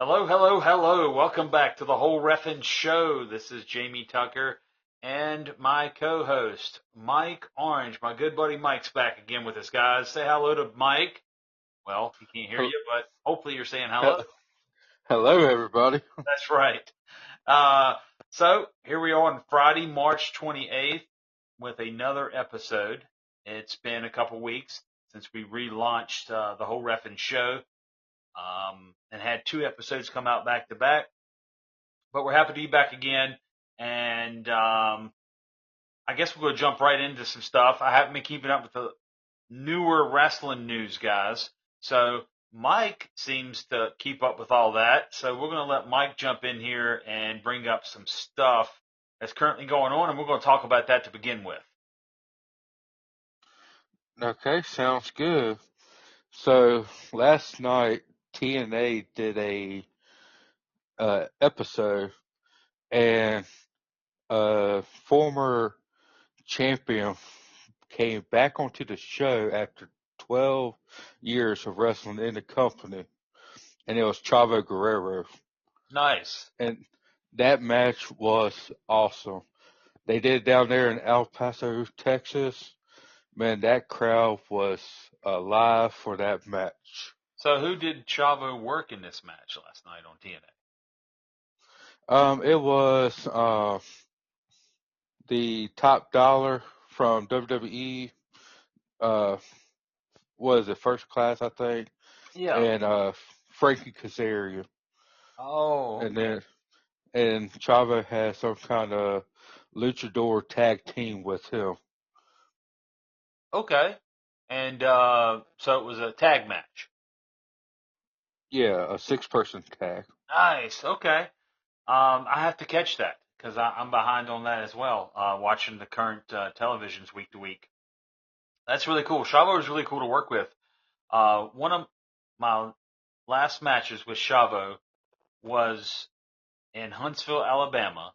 Hello, hello, hello. Welcome back to the Whole Reffin' Show. This is Jamie Tucker and my co-host, Mike Orange. My good buddy Mike's back again with us, guys. Say hello to Mike. Well, he can't hear Hel- you, but hopefully you're saying hello. hel- Hello, everybody. That's right. Uh, so here we are on Friday, March 28th with another episode. It's been a couple weeks since we relaunched the Whole Reffin' Show and had two episodes come out back to back. But we're happy to be back again. And I guess we're going to jump right into some stuff. I haven't been keeping up with the newer wrestling news, guys. So Mike seems to keep up with all that. So we're going to let Mike jump in here and bring up some stuff that's currently going on, and we're going to talk about that to begin with. Okay, sounds good. So last night TNA did a episode, and a former champion came back onto the show after 12 years of wrestling in the company, and it was Chavo Guerrero. Nice. And that match was awesome. They did it down there in El Paso, Texas. Man, that crowd was alive for that match. So who did Chavo work in this match last night on TNA? It was the Top Dollar from WWE. Uh, was it First Class, I think, Yeah. and Frankie Kazarian, Oh, and okay. then and Chavo had some kind of luchador tag team with him. Okay. And so it was a tag match. Yeah, a six-person tag. Nice. Okay. I have to catch that because I'm behind on that as well. Watching the current televisions week to week. That's really cool. Chavo is really cool to work with. One of my last matches with Chavo was in Huntsville, Alabama.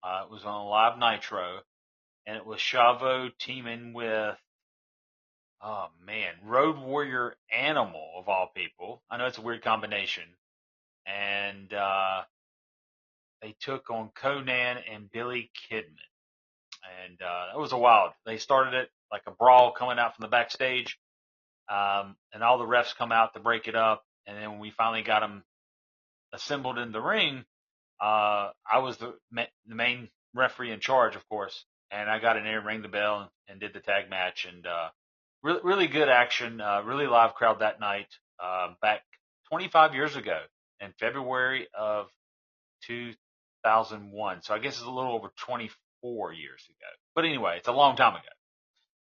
It was on a live Nitro, and it was Chavo teaming with, oh man, Road Warrior Animal of all people. I know it's a weird combination, and they took on Conan and Billy Kidman. And it was a wild. They started it like a brawl coming out from the backstage, and all the refs come out to break it up. And then when we finally got them assembled in the ring, I was the main referee in charge, of course, and I got in there, rang the bell, and did the tag match, and really really good action, really live crowd that night, back 25 years ago in February of 2001. So I guess it's a little over 24 years ago. But anyway, it's a long time ago.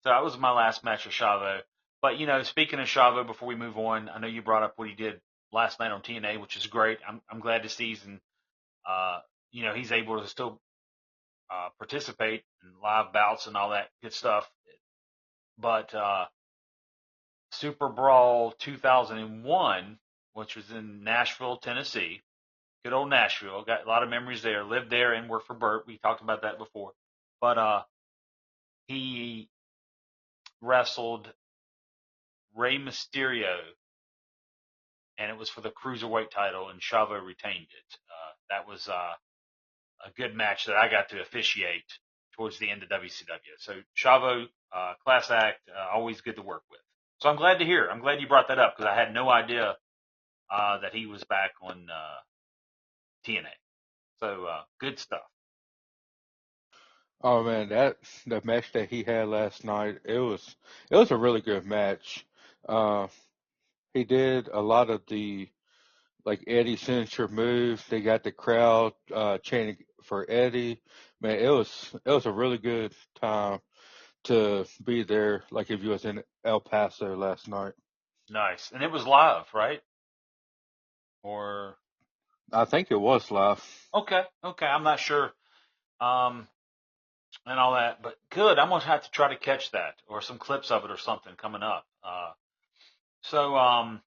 So that was my last match with Chavo. But speaking of Chavo, before we move on, I know you brought up what he did last night on TNA, which is great. I'm glad to see uh, he's able to still participate in live bouts and all that good stuff. But Super Brawl 2001, which was in Nashville, Tennessee, good old Nashville. Got a lot of memories there. Lived there and worked for Burt. We talked about that before. But he wrestled Rey Mysterio, and it was for the cruiserweight title, and Chavo retained it. That was a good match that I got to officiate towards the end of WCW. So Chavo, class act, always good to work with. So I'm glad to hear. I'm glad you brought that up because I had no idea that he was back on TNA. So good stuff. Oh man, that the match that he had last night, it was a really good match. Uh, he did a lot of the like Eddie signature moves. They got the crowd chanting for Eddie. Man, it was a really good time to be there. Like if you was in El Paso last night. Nice. And it was live, right? Or I think it was live. okay, okay. I'm not sure. Um, and all that, but good. I'm gonna have to try to catch that or some clips of it or something coming up. So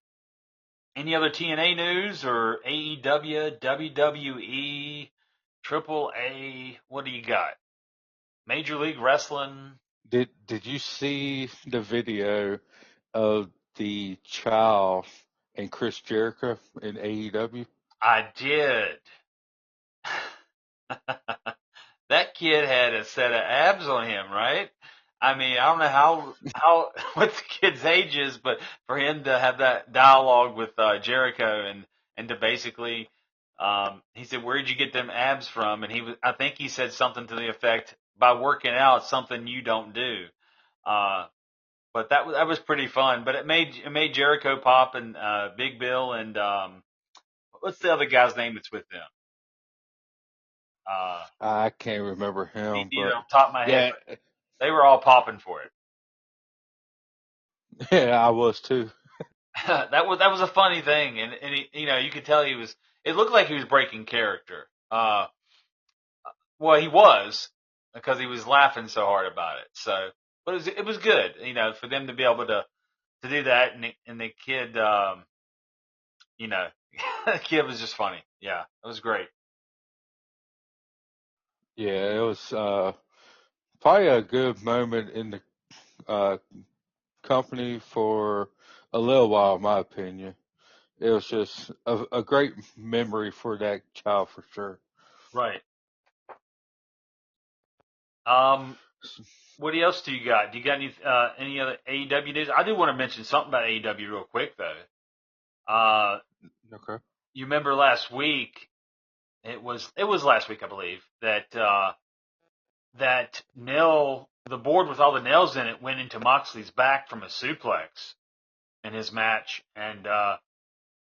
any other TNA news or AEW, WWE, Triple A? What do you got? Major League Wrestling? Did you see the video of the child? and Chris Jericho in AEW? I did. That kid had a set of abs on him, right? I mean, I don't know how what the kid's age is, but for him to have that dialogue with Jericho and to basically, he said, "Where'd you get them abs from?" And I think he said something to the effect, "By working out, something you don't do." Uh, but that was pretty fun. But it made Jericho pop and Big Bill and what's the other guy's name that's with them? Uh, I can't remember me him, neither but on top of my head, yeah, but they were all popping for it. yeah, I was too. That was a funny thing, and you could tell he was. It looked like he was breaking character. Well, he was because he was laughing so hard about it. So, but it was good, for them to be able to do that, and the kid, you know, the kid was just funny. Yeah, it was great. Yeah, it was probably a good moment in the uh, company for a little while, in my opinion. It was just a great memory for that child for sure. Right. What else do you got? Do you got any other AEW news? I do want to mention something about AEW real quick though. Okay. You remember last week? It was last week, I believe, that nail the board with all the nails in it went into Moxley's back from a suplex in his match, and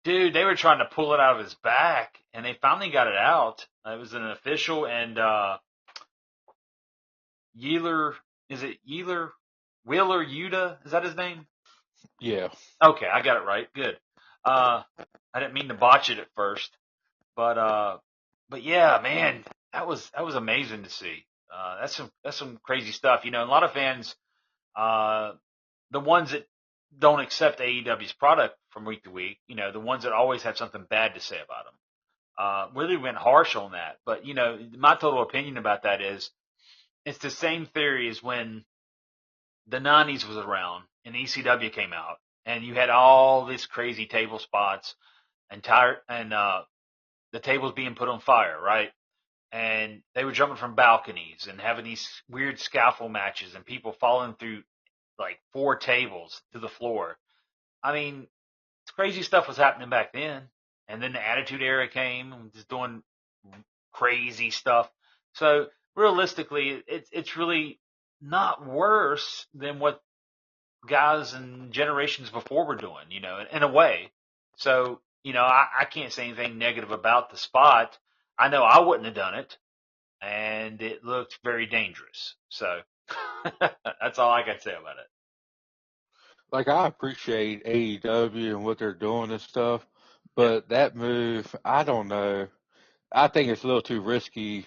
dude, they were trying to pull it out of his back, and they finally got it out. It was an official, and Yeeler, is it Yeeler? Wheeler Yuta, is that his name? Yeah. Okay, I got it right. Good. I didn't mean to botch it at first, but but yeah, man, that was amazing to see. That's some crazy stuff. A lot of fans, uh, the ones that don't accept AEW's product from week to week, the ones that always have something bad to say about them, really went harsh on that. But my total opinion about that is it's the same theory as when the '90s was around and ECW came out, and you had all these crazy table spots and the tables being put on fire, right? And they were jumping from balconies and having these weird scaffold matches and people falling through like four tables to the floor. I mean, crazy stuff was happening back then. And then the Attitude Era came and just doing crazy stuff. So realistically, it's really not worse than what guys and generations before were doing, in a way. So, I can't say anything negative about the spot. I know I wouldn't have done it, and it looked very dangerous. So that's all I can say about it. Like I appreciate AEW and what they're doing and stuff, Yeah. but that move, I don't know. I think it's a little too risky.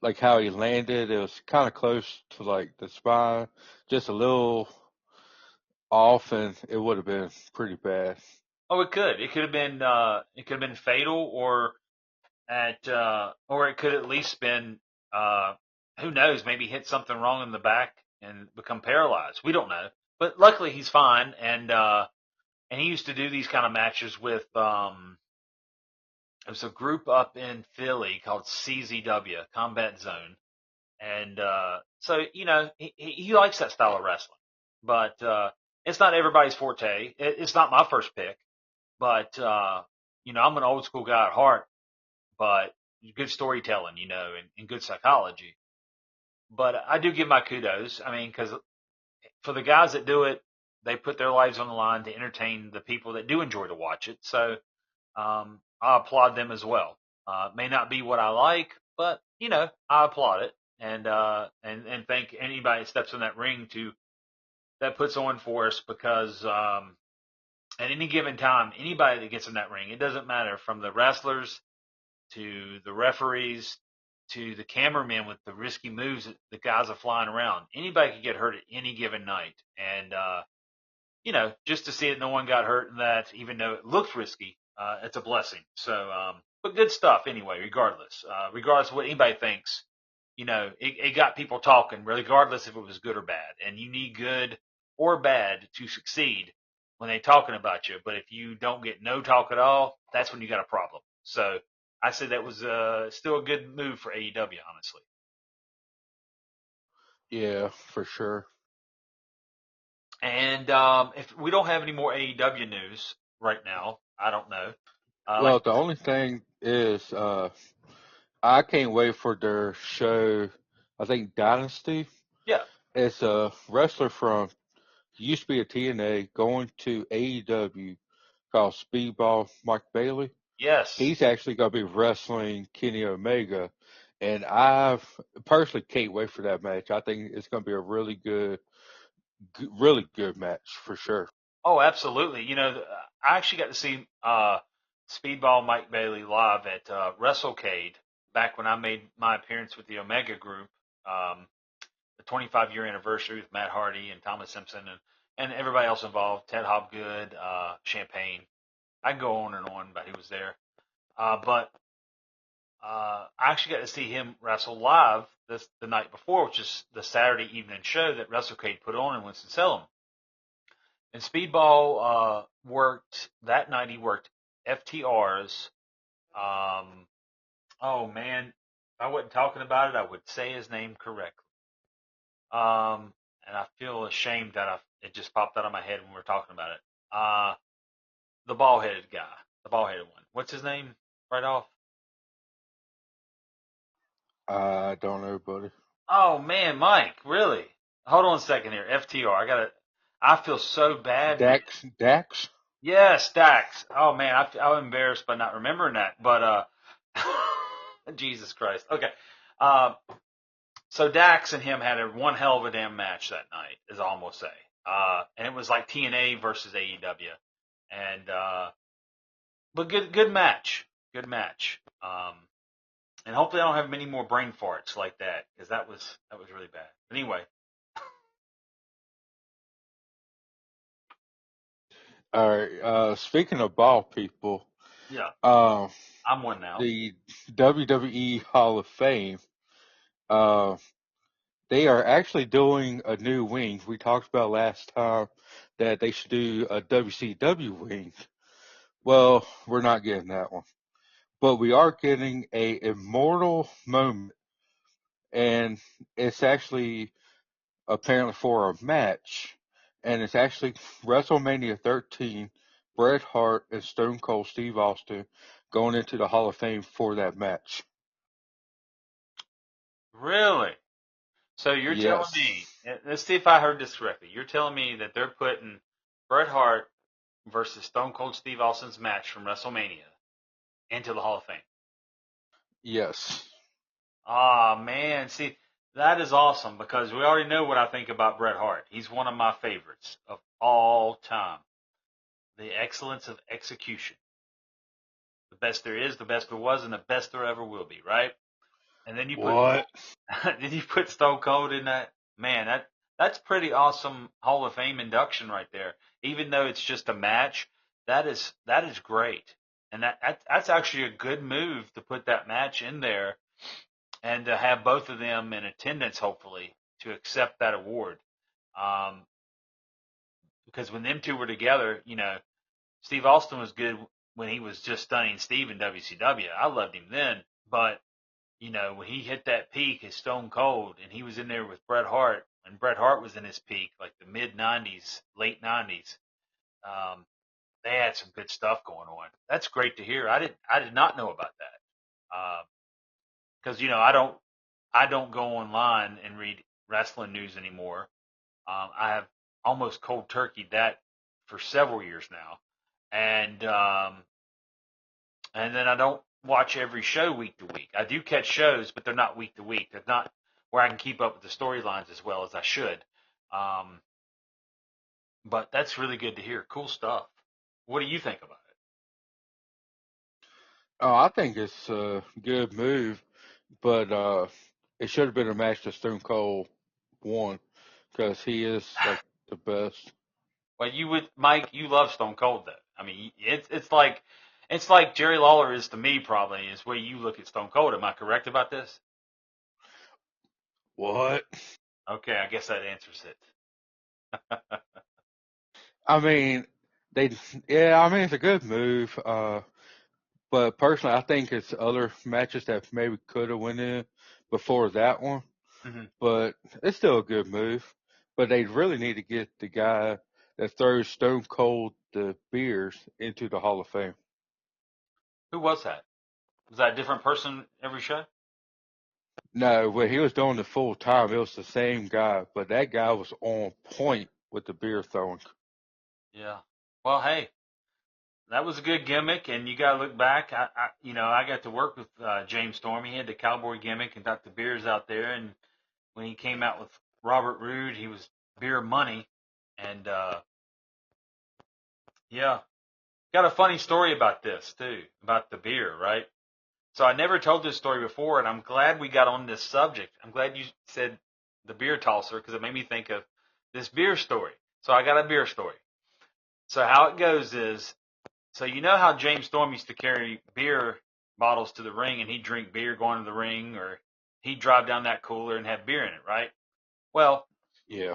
Like how he landed, it was kind of close to like the spine, just a little off, and it would have been pretty bad. Oh, it could. It could have been fatal, or it could at least been, uh, who knows, maybe hit something wrong in the back and become paralyzed. We don't know. But luckily he's fine, and he used to do these kind of matches with it was a group up in Philly called CZW, Combat Zone, and so he likes that style of wrestling, but it's not everybody's forte. It's not my first pick, but I'm an old school guy at heart, but good storytelling, and good psychology. But I do give my kudos. I mean, because for the guys that do it, they put their lives on the line to entertain the people that do enjoy to watch it. So I applaud them as well. May not be what I like, but I applaud it, and thank anybody that steps in that ring that puts on for us, because at any given time, anybody that gets in that ring, it doesn't matter, from the wrestlers to the referees to the cameramen with the risky moves that the guys are flying around. Anybody could get hurt at any given night, and just to see that no one got hurt in that, even though it looked risky, it's a blessing. So, but good stuff anyway. Regardless of what anybody thinks, it got people talking, regardless if it was good or bad. And you need good or bad to succeed when they're talking about you. But if you don't get no talk at all, that's when you got a problem. So I said that was still a good move for AEW, honestly. Yeah, for sure. And if we don't have any more AEW news right now, I don't know. Like Well, the only thing is, I can't wait for their show. I think Dynasty. yeah, It's a wrestler from used to be a TNA going to AEW called Speedball Mike Bailey. yes. He's actually going to be wrestling Kenny Omega, and I personally can't wait for that match. I think it's going to be a really good match for sure. Oh, absolutely. You know, I actually got to see Speedball Mike Bailey live at WrestleCade back when I made my appearance with the Omega Group, um, the 25-year anniversary with Matt Hardy and Thomas Simpson and everybody else involved, Ted Hobgood, Champagne. I can go on and on, but he was there. But I actually got to see him wrestle live the night before, which is the Saturday evening show that WrestleCade put on in Winston-Salem. And Speedball worked that night. He worked FTR's. Um, oh man, if I wasn't talking about it, I would say his name correctly. And I feel ashamed that it just popped out of my head when we were talking about it. The bald-headed guy, the bald-headed one. What's his name? Right off. I don't know, buddy. Oh man, Mike, really? Hold on a second here. FTR. I feel so bad, man. Dax. Yes, Dax. Oh man, I'm embarrassed by not remembering that. But Jesus Christ. Okay. Uh, so Dax and him had one hell of a damn match that night, as I almost say. And it was like TNA versus AEW, and but good match, good match. And hopefully I don't have many more brain farts like that because that was really bad. But anyway, All right. Speaking of bald people, yeah, uh, I'm one now. the WWE Hall of Fame, uh, they are actually doing a new wing. We talked about last time that they should do a WCW wing. Well, we're not getting that one, but we are getting a immortal moment, and it's actually apparently for a match, and it's actually WrestleMania 13. Bret Hart and Stone Cold Steve Austin going into the Hall of Fame for that match. Really? So you're telling Yes, me, let's see if I heard this correctly. You're telling me that they're putting Bret Hart versus Stone Cold Steve Austin's match from WrestleMania into the Hall of Fame. yes. Ah, man. See, that is awesome because we already know what I think about Bret Hart. He's one of my favorites of all time. The excellence of execution. The best there is, the best there was, and the best there ever will be, right? And then you put What? then you put Stone Cold in that. Man, that's pretty awesome Hall of Fame induction right there. Even though it's just a match, that is great. And that's actually a good move to put that match in there and to have both of them in attendance, hopefully, to accept that award. Um, because when them two were together, Steve Austin was good when he was just stunning Steve in WCW. I loved him then, but when he hit that peak as Stone Cold and he was in there with Bret Hart, and Bret Hart was in his peak, like the mid '90s, late '90s, um, they had some good stuff going on. That's great to hear. I did not know about that because I don't go online and read wrestling news anymore. I have almost cold turkeyed that for several years now, and then I don't watch every show week to week. I do catch shows, but they're not week to week. They're not where I can keep up with the storylines as well as I should. Um, but that's really good to hear. Cool stuff. What do you think about Oh, I think it's a good move, but it should have been a match that Stone Cold won because he is it? like the best. Well, Mike. You love Stone Cold, though. I mean, it's like Jerry Lawler is to me. Probably is the way you look at Stone Cold. Am I correct about this? What? Okay, I guess that answers it. I mean, They, yeah, I mean it's a good move. But personally, I think it's other matches that maybe could have went in before that one. Hmm. But it's still a good move. But they really need to get the guy that throws Stone Cold the beers into the Hall of Fame. Who was that? Was that a different person every show? No, when he was doing the full time, it was the same guy, but that guy was on point with the beer throwing. Yeah. Well, hey, that was a good gimmick, and you got to look back. I got to work with James Storm. He had the cowboy gimmick and got the beers out there. And when he came out with Robert Roode, he was beer money. And yeah, got a funny story about this too, about the beer, right? So I never told this story before, and I'm glad we got on this subject. I'm glad you said the beer tosser because it made me think of this beer story. So I got a beer story. So how it goes is, so you know how James Storm used to carry beer bottles to the ring, and he'd drink beer going to the ring, or he'd drive down that cooler and have beer in it, right? Well, Yeah.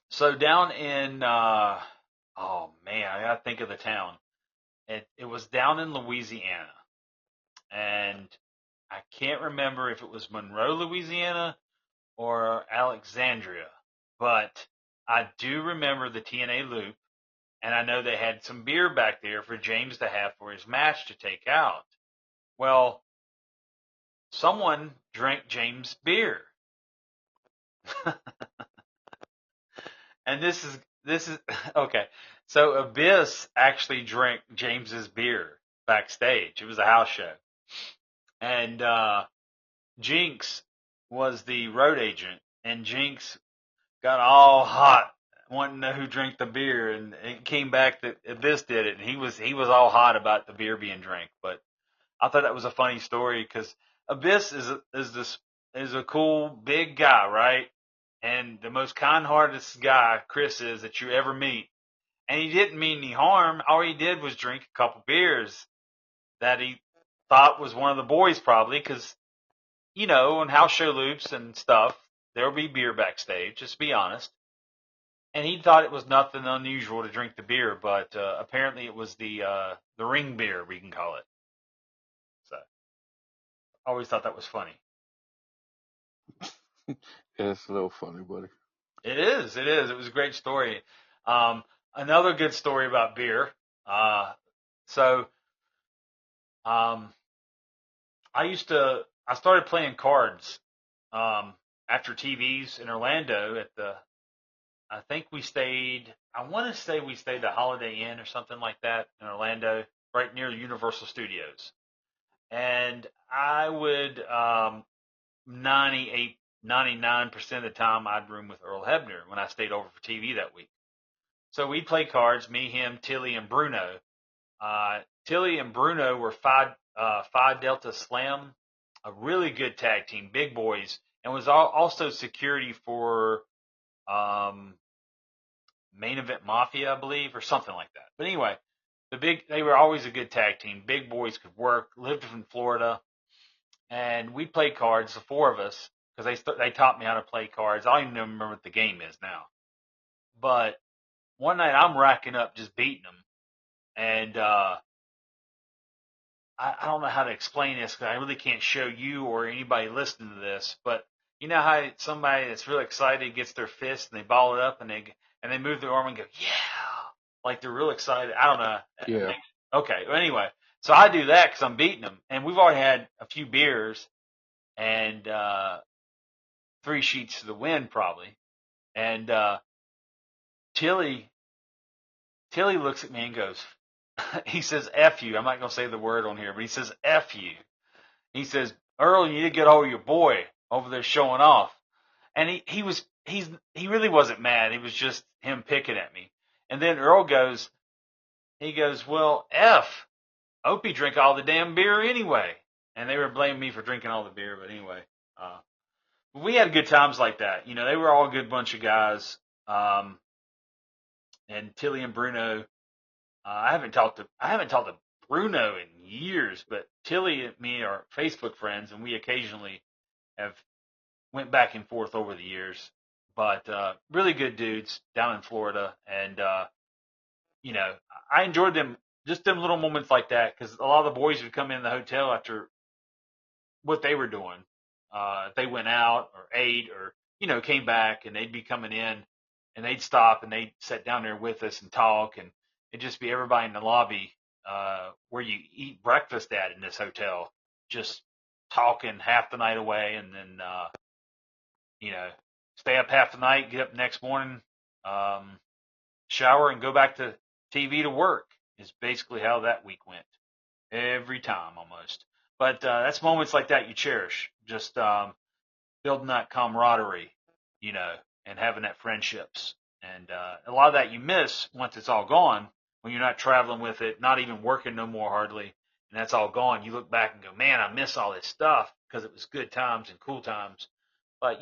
so down in, oh man, I gotta think of the town. It was down in Louisiana, and I can't remember if it was Monroe, Louisiana, or Alexandria, but I do remember the TNA loop, and I know they had some beer back there for James to have for his match to take out. Well, someone drank James' beer, and this is okay. So Abyss actually drank James's beer backstage. It was a house show, and Jinx was the road agent, and Jinx got all hot wanting to know who drank the beer, and it came back that Abyss did it, and he was all hot about the beer being drank. But I thought that was a funny story because Abyss is a cool big guy, right? And the most kind-hearted guy Chris is that you ever meet. And he didn't mean any harm. All he did was drink a couple beers that he thought was one of the boys probably because on house show loops and stuff, there'll be beer backstage. Just be honest. And he thought it was nothing unusual to drink the beer, but apparently it was the ring beer, we can call it. So I always thought that was funny. Yeah, it's a little funny, buddy. It is. It is. It was a great story. Um, Another good story about beer. Uh, so um, I started playing cards um, after TVs in Orlando I think I want to say we stayed at Holiday Inn or something like that in Orlando, right near Universal Studios. And I would, 98, 99% of the time I'd room with Earl Hebner when I stayed over for TV that week. So we'd play cards, me, him, Tilly, and Bruno. Tilly and Bruno were Phi Delta Slam, a really good tag team, big boys, and was also security for um, Main Event Mafia, I believe, or something like that. But anyway, they were always a good tag team. Big boys could work, lived in Florida, and we played cards, the four of us, because they taught me how to play cards. I don't even remember what the game is now. But one night I'm racking up just beating them, and I don't know how to explain this because I really can't show you or anybody listening to this. But you know how somebody that's really excited gets their fist and they ball it up and they move their arm and go yeah, like they're real excited. I don't know. Yeah. Okay. Well, anyway, so I do that because I'm beating them, and we've already had a few beers and 3 sheets to the wind probably. And Tilly Tilly looks at me and goes, he says F you. I'm not gonna say the word on here, but he says F you. He says, Earl, you need to get hold of your boy over there showing off. And he really wasn't mad. It was just him picking at me. And then Earl he goes, well, F. Opie drink all the damn beer anyway. And they were blaming me for drinking all the beer, but anyway, uh, we had good times like that. They were all a good bunch of guys. And Tilly and Bruno, I haven't talked to Bruno in years, but Tilly and me are Facebook friends, and we occasionally have went back and forth over the years. But really good dudes down in Florida, and I enjoyed them, just them little moments like that, because a lot of the boys would come in the hotel after what they were doing. If they went out or ate or, came back, and they'd be coming in, and they'd stop and they'd sit down there with us and talk, and it'd just be everybody in the lobby, where you eat breakfast at in this hotel, just talking half the night away, and then, you know, stay up half the night, get up the next morning, um, shower, and go back to TV to work is basically how that week went every time almost. But that's moments like that you cherish, just building that camaraderie, you know, and having that friendships. And a lot of that you miss once it's all gone, when you're not traveling with it, not even working no more hardly, and that's all gone. You look back and go, man, I miss all this stuff because it was good times and cool times. But,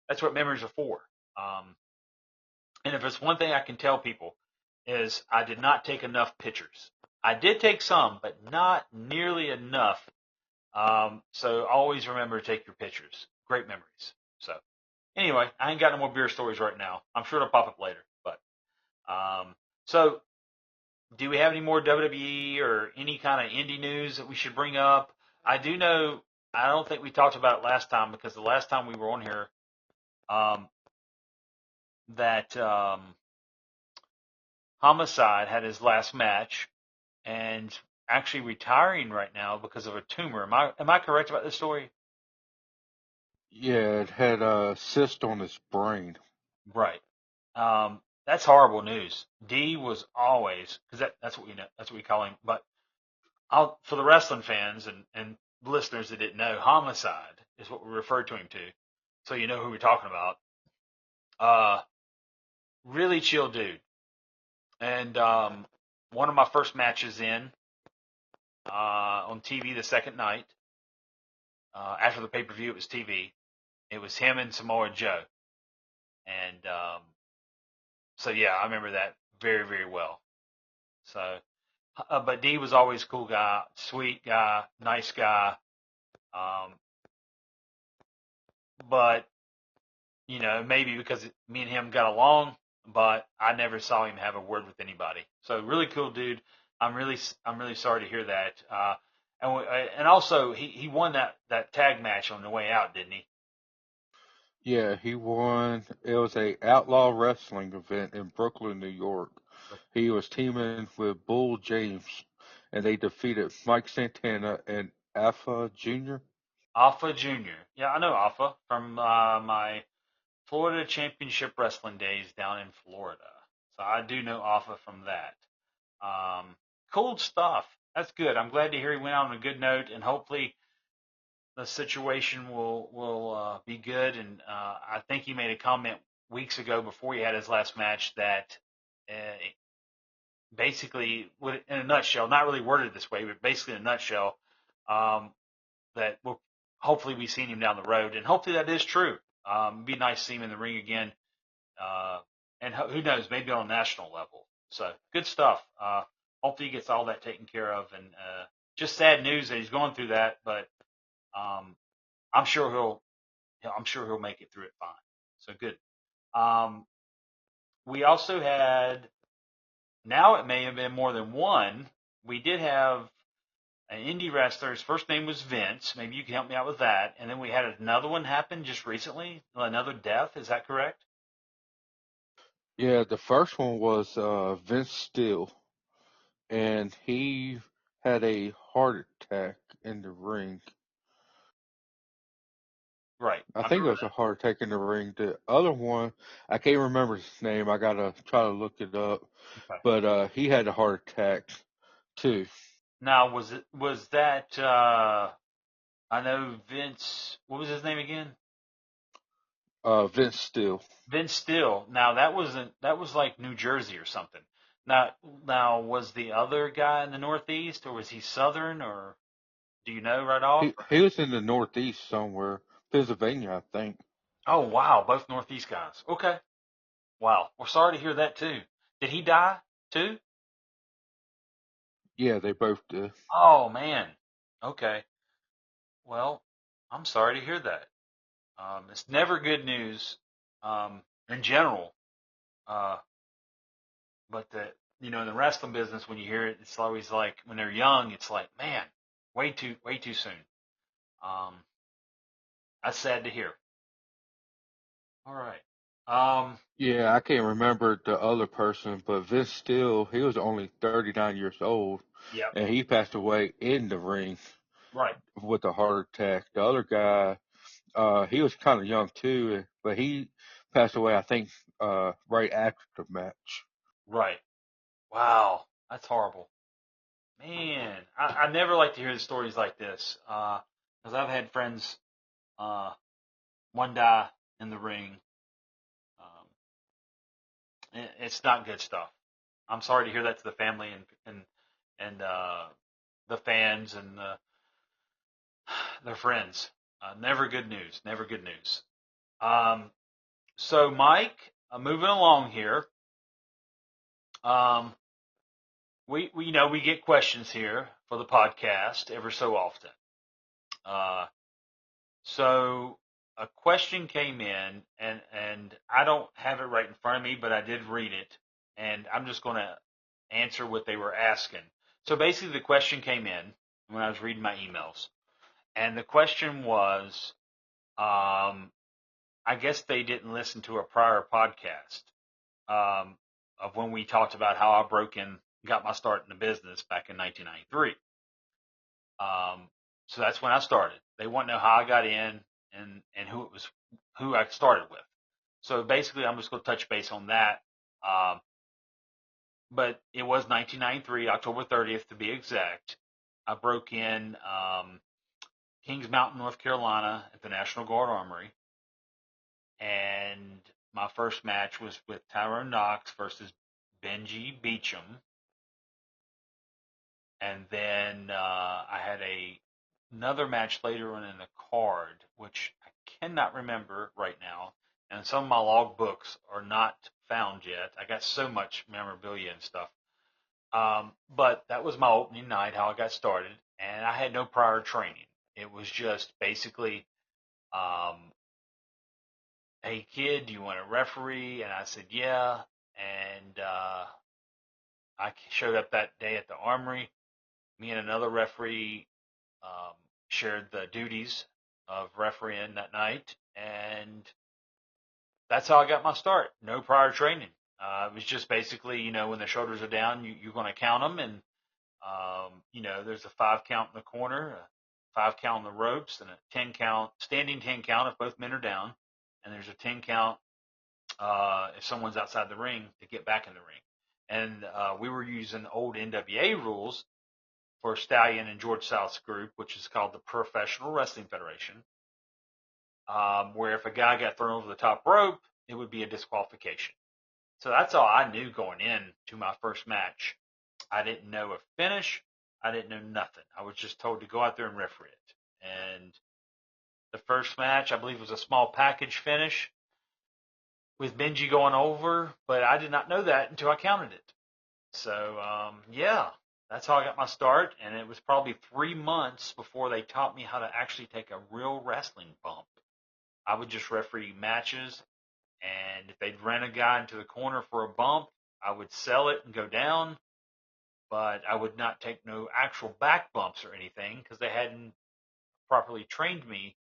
that's what memories are for. Um, and if it's one thing I can tell people, is I did not take enough pictures. I did take some, but not nearly enough. So always remember to take your pictures. Great memories. So anyway, I ain't got no more beer stories right now. I'm sure it'll pop up later. But um, so do we have any more WWE or any kind of indie news that we should bring up? I do know. I don't think we talked about it last time, because the last time we were on here, um, that Homicide had his last match, and actually retiring right now because of a tumor. Am I correct about this story? Yeah, it had a cyst on his brain. Right. That's horrible news. D was always, because that's what we know. That's what we call him. But for the wrestling fans and listeners that didn't know, Homicide is what we referred to him to. So you know who we're talking about. Uh, really chill dude. And one of my first matches on TV the second night, after the pay-per-view, it was TV. It was him and Samoa Joe. And so, yeah, I remember that very, very well. So, but D was always a cool guy, sweet guy, nice guy. Um, but, maybe because me and him got along, but I never saw him have a word with anybody. So, really cool dude. I'm really sorry to hear that. And also, he won that tag match on the way out, didn't he? Yeah, he won. It was a outlaw wrestling event in Brooklyn, New York. He was teaming with Bull James, and they defeated Mike Santana and Alpha Jr. Alpha Jr. Yeah, I know Alpha from my Florida Championship Wrestling days down in Florida. So I do know Alpha from that. Cool stuff. That's good. I'm glad to hear he went out on a good note, and hopefully the situation will be good. And I think he made a comment weeks ago before he had his last match that uh, basically, in a nutshell, not really worded this way, but basically in a nutshell, um, that we'll hopefully be seeing him down the road, and hopefully that is true. It'd be nice to see him in the ring again, uh, and who knows, maybe on a national level. So good stuff. Hopefully he gets all that taken care of, and just sad news that he's going through that, but um, I'm sure he'll make it through it fine. So good. Um, we also had, now it may have been more than one. We did have an indie wrestler. His first name was Vince. Maybe you can help me out with that. And then we had another one happen just recently, another death. Is that correct? Yeah, the first one was Vince Steele, and he had a heart attack in the ring. Right. I I think it remember was a heart attack in the ring. The other one, I can't remember his name. I gotta try to look it up. that. Okay. But he had a heart attack too. Now, was that I know Vince, what was his name again? Vince Steele. Vince Steele. Now that was like New Jersey or something. Now was the other guy in the Northeast, or was he Southern, or do you know right off? He was in the Northeast somewhere, Pennsylvania, I think. Oh wow, both Northeast guys. Okay. Wow. We're sorry to hear that too. Did he die too? Yeah, they both did. Oh man. Okay. Well, I'm sorry to hear that. It's never good news, in general. Uh, but in the wrestling business, when you hear it, it's always like when they're young, it's like, man, way too soon. Um, that's sad to hear. All right. Yeah, I can't remember the other person, but Vince Steele, he was only 39 years old, Yep. and he passed away in the ring Right. with a heart attack. The other guy, he was kind of young too, but he passed away, I think, right after the match. Right. Wow. That's horrible. Man, I never like to hear the stories like this. Because I've had friends, uh, one die in the ring. Um, it's not good stuff. I'm sorry to hear that to the family and the fans and their friends. Never good news. Never good news. Um, so Mike, moving along here. Um, we get questions here for the podcast ever so often. Uh, so a question came in, and I don't have it right in front of me, but I did read it, and I'm just going to answer what they were asking. So basically, the question came in when I was reading my emails, and the question was, I guess they didn't listen to a prior podcast of when we talked about how I got my start in the business back in 1993. Um, so that's when I started. They want to know how I got in and who I started with. So basically, I'm just going to touch base on that. Um, but it was 1993, October 30th to be exact. I broke in Kings Mountain, North Carolina, at the National Guard Armory, and my first match was with Tyrone Knox versus Benji Beecham, and then I had another match later on in the card, which I cannot remember right now, and some of my log books are not found yet. I got so much memorabilia and stuff. But that was my opening night, how I got started, and I had no prior training. It was just basically, um, hey kid, do you want to referee? And I said, yeah. And I showed up that day at the armory. Me and another referee um, shared the duties of refereeing that night, and that's how I got my start. No prior training. It was just basically, when the shoulders are down, you're going to count them, and there's a 5 count in the corner, a 5 count on the ropes, and a 10 count, standing 10 count if both men are down, and there's a 10 count if someone's outside the ring to get back in the ring. And we were using old NWA rules for Stallion and George South's group, which is called the Professional Wrestling Federation, where if a guy got thrown over the top rope, it would be a disqualification. So that's all I knew going in to my first match. I didn't know a finish. I didn't know nothing. I was just told to go out there and referee it. And the first match, I believe, was a small package finish with Benji going over, but I did not know that until I counted it. So, yeah, that's how I got my start. And it was probably 3 months before they taught me how to actually take a real wrestling bump. I would just referee matches, and if they'd run a guy into the corner for a bump, I would sell it and go down, but I would not take no actual back bumps or anything because they hadn't properly trained me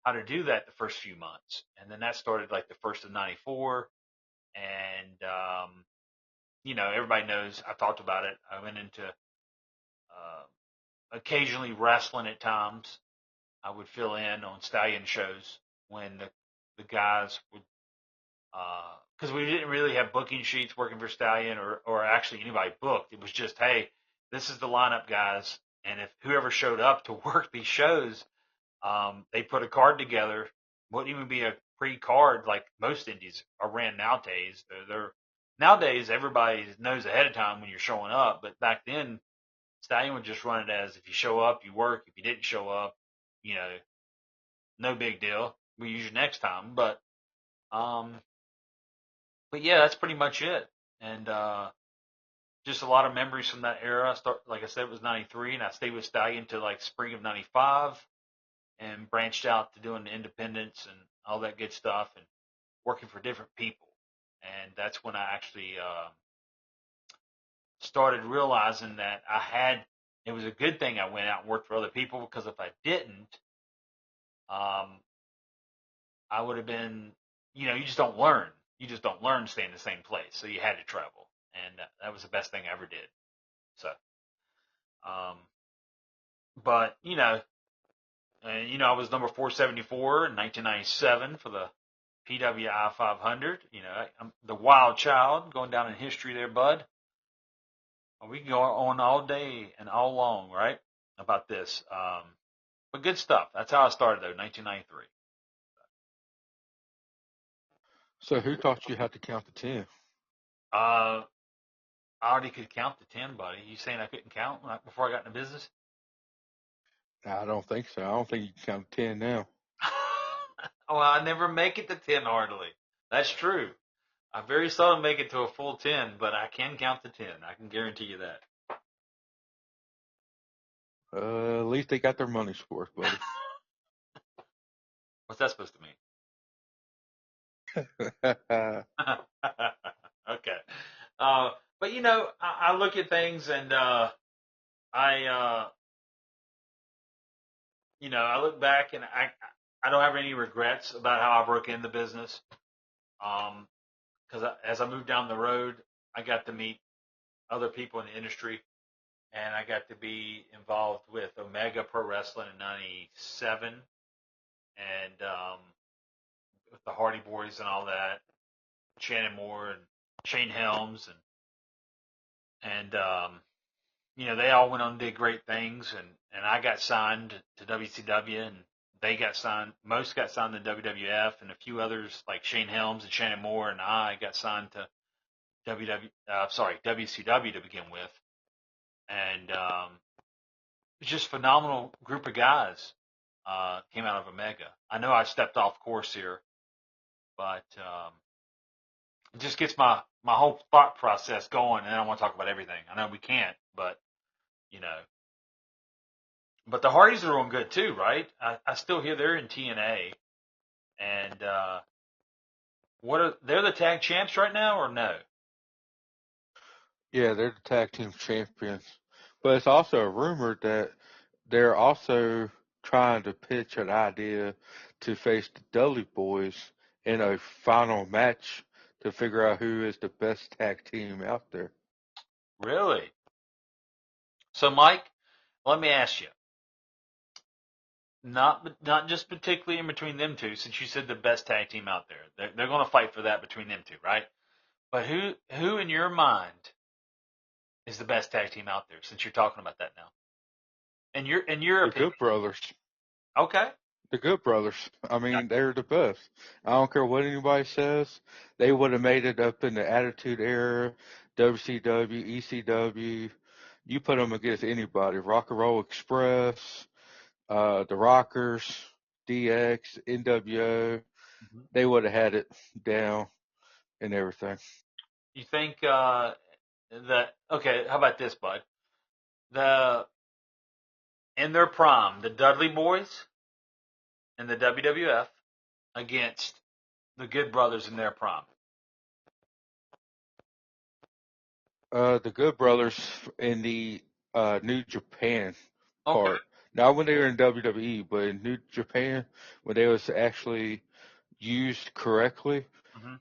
how to do that the first few months. And then that started like the first of '94, and everybody knows I've talked about it. I went into occasionally wrestling at times. I would fill in on Stallion shows when the guys would, because we didn't really have booking sheets working for Stallion or actually anybody booked. It was just, hey, this is the lineup, guys. And if whoever showed up to work these shows, they put a card together. Wouldn't even be a pre-card like most indies are ran nowadays. Nowadays everybody knows ahead of time when you're showing up, but back then Stallion would just run it as if you show up, you work. If you didn't show up, you know, no big deal. We use you next time. Um, but yeah, that's pretty much it. And just a lot of memories from that era. Like I said, it was '93, and I stayed with Stallion until like spring of '95, and branched out to doing the independents and all that good stuff, and working for different people. And that's when I actually started realizing that it was a good thing I went out and worked for other people, because if I didn't, um, I would have been, you just don't learn. You just don't learn staying in the same place. So you had to travel. And that was the best thing I ever did. So, um, but, I was number 474 in 1997 for the PWI 500. I'm the wild child going down in history there, bud. We can go on all day and all long, right, about this. But good stuff. That's how I started, though, 1993. So who taught you how to count to 10? Uh, I already could count to 10, buddy. You saying I couldn't count before I got into business? I don't think so. I don't think you can count to 10 now. Well, I never make it to 10 hardly. That's true. I very seldom make it to a full 10, but I can count to 10. I can guarantee you that. At least they got their money's worth, buddy. What's that supposed to mean? Okay. But I look at things, and I I look back, and I don't have any regrets about how I broke into business. Because as I moved down the road, I got to meet other people in the industry, and I got to be involved with Omega Pro Wrestling in '97, and with the Hardy Boys and all that, Shannon Moore and Shane Helms, and they all went on and did great things, and I got signed to WCW, and they got signed. Most got signed to WWF, and a few others like Shane Helms and Shannon Moore and I got signed to WCW to begin with, and it's just a phenomenal group of guys came out of Omega. I know I stepped off course here, but it just gets my whole thought process going, and I don't want to talk about everything. I know we can't, but you know. But the Hardys are doing good too, right? I still hear they're in TNA, and they're the tag champs right now, or no? Yeah, they're the tag team champions. But it's also a rumor that they're also trying to pitch an idea to face the Dudley Boys in a final match to figure out who is the best tag team out there. Really? So, Mike, let me ask you, not just particularly in between them two, since you said the best tag team out there, they're going to fight for that between them two, right? But who in your mind is the best tag team out there, since you're talking about that now? In your The opinion. Good Brothers. Okay. The Good Brothers. I mean, they're the best. I don't care what anybody says. They would have made it up in the Attitude Era, WCW, ECW. You put them against anybody. Rock and Roll Express, the Rockers, DX, NWO. Mhm. They would have had it down and everything. You think that okay? How about this, bud? The In their prime, the Dudley Boys and the WWF against the Good Brothers in their prime. The Good Brothers in the New Japan Okay. part. Not when they were in WWE, but in New Japan, when they was actually used correctly, Hmm.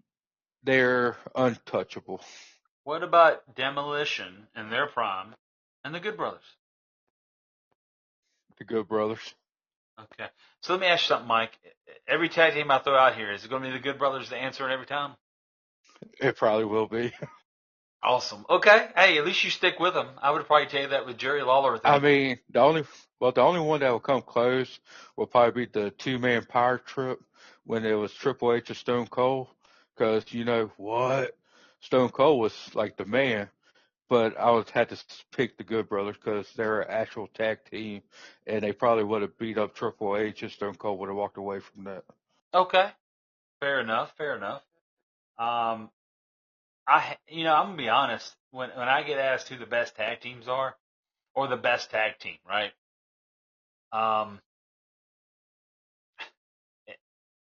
they're untouchable. What about Demolition in their prime and the Good Brothers? The Good Brothers. Okay. So let me ask you something, Mike. Every tag team I throw out here, is it going to be the Good Brothers to answer it every time? It probably will be. Awesome. Okay. Hey, at least you stick with them. I would probably tell you that with Jerry Lawler with I any. mean, the only one that will come close will probably be the two-man power trip when it was Triple H and Stone Cold. Because you know what, Stone Cold was like the man. But I would had to pick the Good Brothers because they're an actual tag team, and they probably would have beat up Triple H if Stone Cold would have walked away from that. Okay. Fair enough. Fair enough. Um, I'm gonna be honest. When I get asked who the best tag teams are, or the best tag team, right? Um,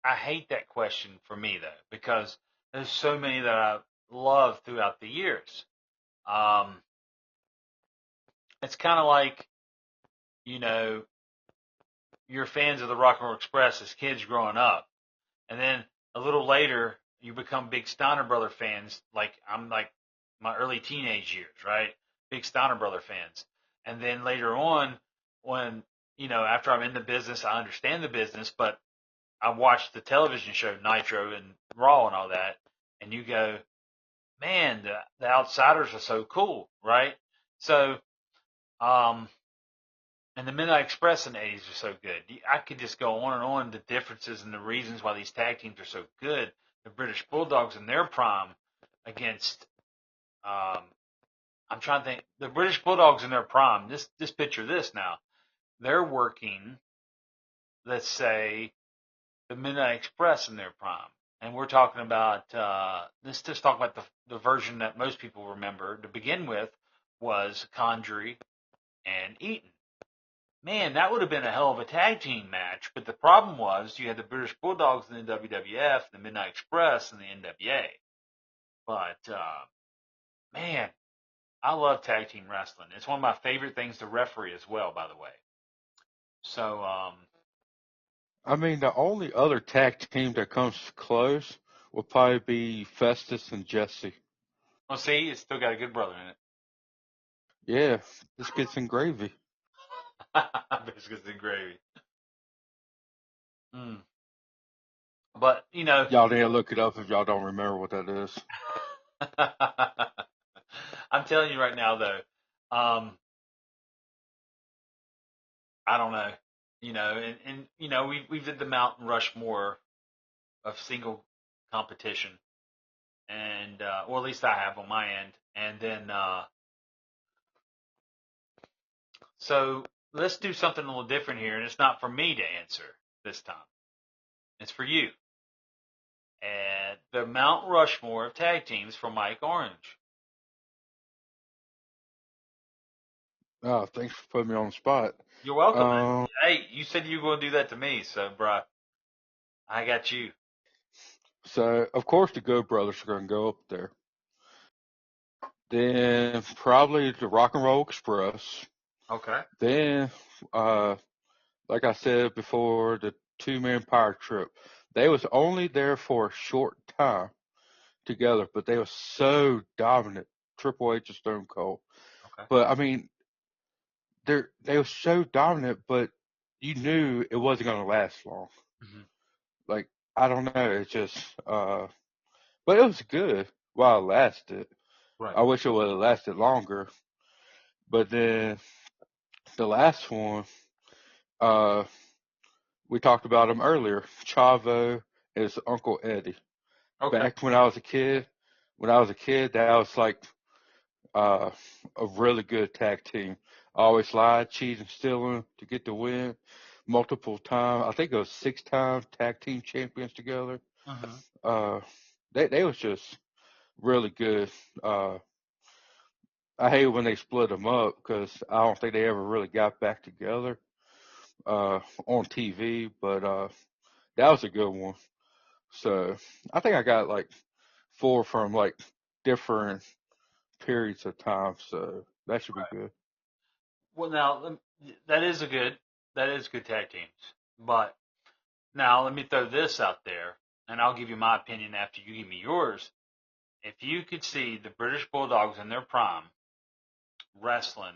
I hate that question for me though, because there's so many that I love throughout the years. Um, it's kind of like, you know, you're fans of the Rock and Roll Express as kids growing up, and then a little later you become big Steiner Brother fans. Like I'm like my early teenage years, right? Big Steiner Brother fans, and then later on, when after I'm in the business, I understand the business, but I watched the television show Nitro and Raw and all that, and you go, man, the Outsiders are so cool, right? So, um, and the Midnight Express in the 80s are so good. I could just go on and on the differences and the reasons why these tag teams are so good. The British Bulldogs in their prime against, I'm trying to think, the British Bulldogs in their prime. This picture this now. They're working, let's say, the Midnight Express in their prime. And we're talking about, let's just talk about the version that most people remember to begin with was Condrey and Eaton. Man, that would have been a hell of a tag team match. But the problem was you had the British Bulldogs in the WWF, the Midnight Express, and the NWA. But man, I love tag team wrestling. It's one of my favorite things to referee as well, by the way. So, I mean, the only other tag team that comes close will probably be Festus and Jesse. well, see, it's still got a good brother in Yeah, biscuits and gravy. it. Biscuits and gravy. Mm. But Y'all need to look it up if y'all don't remember what that is. I'm telling you right now, though, I don't know. And we did the Mountain Rushmore of single competition, and or at least I have on my end. And then so let's do something a little different here, and it's not for me to answer this time. It's for you. And the Mount Rushmore of tag teams for Mike Orange. Oh, thanks for putting me on the spot. You're welcome, man. Um, Hey, you said you were going to do that to me, so, bruh, I got you. so of course the Go Brothers are going to go up there. Then probably the Rock and Roll Express. Okay. Then, like I said before, the Two-Man Power Trip. They was only there for a short time together, but they were so dominant. Triple H and Stone Cold. Okay. But I mean, they were so dominant, but you knew it wasn't going to last long. Hmm. Like I don't know, it's just but it was good while it lasted. Right. I wish it would have lasted longer. But then the last one, uh, we talked about him earlier. Chavo and his Uncle Eddie. Okay. Back when I was a kid, that was like uh, a really good tag team. Always lied, cheating, stealing to get the win. Multiple times, I think it was 6 time tag team champions together. Hmm. Uh, they was just really good. Uh, I hate when they split them up because I don't think they ever really got back together on TV. But that was a good one. So I think I got like 4 from like different periods of time. So that should be good. Well, now that is good tag teams. But now let me throw this out there, and I'll give you my opinion after you give me yours. If you could see the British Bulldogs in their prime wrestling